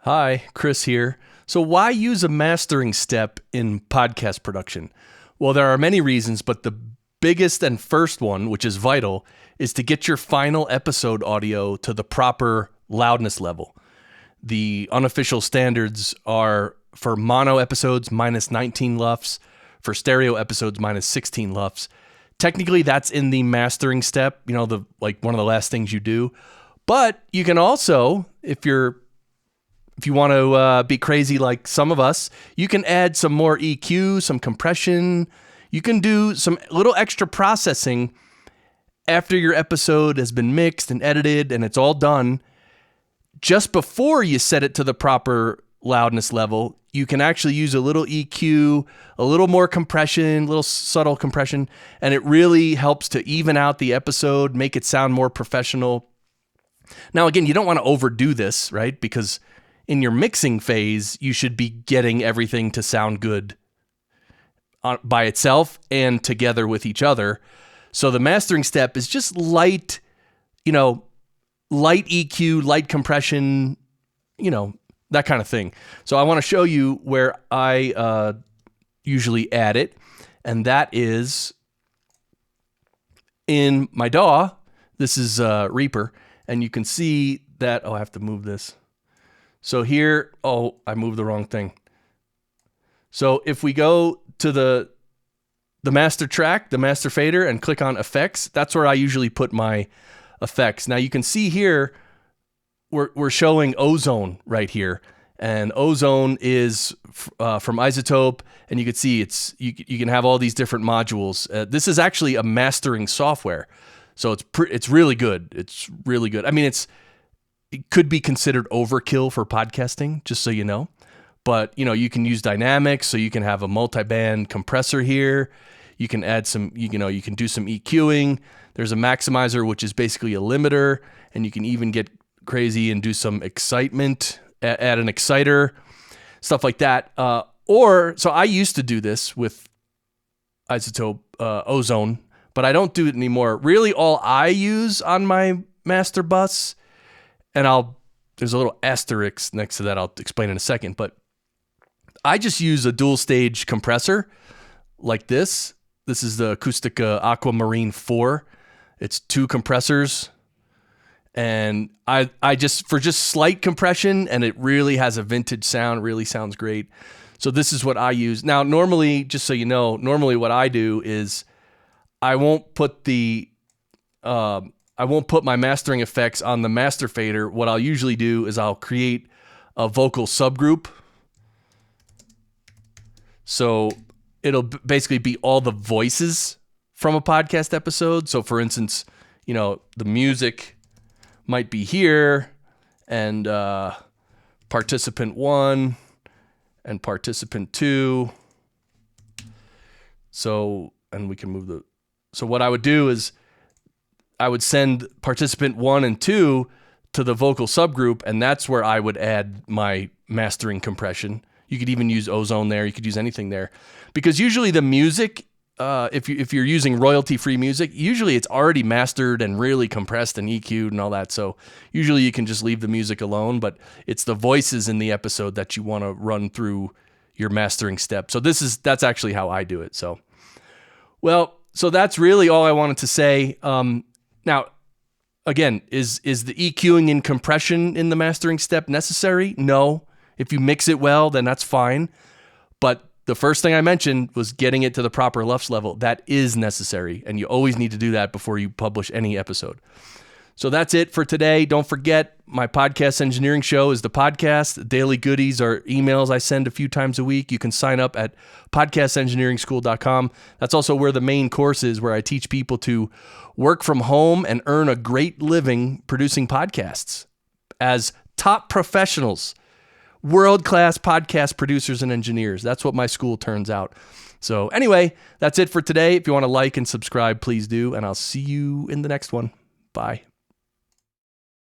Hi, Chris here. So why use a mastering step in podcast production? Well, there are many reasons, but the biggest and first one, which is vital, is to get your final episode audio to the proper loudness level. The unofficial standards are for mono episodes minus 19 LUFS, for stereo episodes minus 16 LUFS. Technically, that's in the mastering step, one of the last things you do. But you can also, if you want to be crazy like some of us, you can add some more EQ, some compression. You can do some little extra processing after your episode has been mixed and edited and it's all done. Just before you set it to the proper loudness level, you can actually use a little EQ, a little more compression, a little subtle compression, and it really helps to even out the episode, make it sound more professional. Now, again, you don't want to overdo this, right? Because in your mixing phase, you should be getting everything to sound good by itself and together with each other. So the mastering step is just light EQ, light compression, that kind of thing. So I want to show you where I usually add it, and that is in my DAW. This is Reaper, and you can see that, I have to move this. So here, I moved the wrong thing. So if we go to the master track, the master fader, and click on effects, that's where I usually put my effects. Now you can see here, we're showing Ozone right here. And Ozone is from Isotope, and you can see you can have all these different modules. This is actually a mastering software. So it's really good. It's really good. I mean, it could be considered overkill for podcasting, just so you know. But, you can use dynamics, so you can have a multi-band compressor here. You can add some, you can do some EQing. There's a maximizer, which is basically a limiter, and you can even get crazy and do some excitement, add an exciter, stuff like that. So I used to do this with Isotope Ozone, but I don't do it anymore. Really, all I use on my master bus, and there's a little asterisk next to that, I'll explain in a second, but I just use a dual stage compressor like this. This is the Acoustica Aquamarine 4. It's 2 compressors, and I just slight compression, and it really has a vintage sound, really sounds great. So this is what I use. Now, normally, just so you know, what I do is I won't put my mastering effects on the master fader. What I'll usually do is I'll create a vocal subgroup. So it'll basically be all the voices from a podcast episode. So for instance, the music might be here, and participant 1 and participant 2. So what I would do is I would send participant 1 and 2 to the vocal subgroup, and that's where I would add my mastering compression. You could even use Ozone there. You could use anything there. Because usually the music, if you're using royalty-free music, usually it's already mastered and really compressed and EQ'd and all that. So usually you can just leave the music alone, but it's the voices in the episode that you want to run through your mastering step. So that's actually how I do it. So that's really all I wanted to say. Now, again, is the EQing and compression in the mastering step necessary? No. If you mix it well, then that's fine. But the first thing I mentioned was getting it to the proper LUFS level. That is necessary, and you always need to do that before you publish any episode. So that's it for today. Don't forget, my podcast engineering show is the podcast. The daily goodies are emails I send a few times a week. You can sign up at podcastengineeringschool.com. That's also where the main course is, where I teach people to work from home and earn a great living producing podcasts as top professionals, world-class podcast producers and engineers. That's what my school turns out. So anyway, that's it for today. If you want to like and subscribe, please do, and I'll see you in the next one. Bye.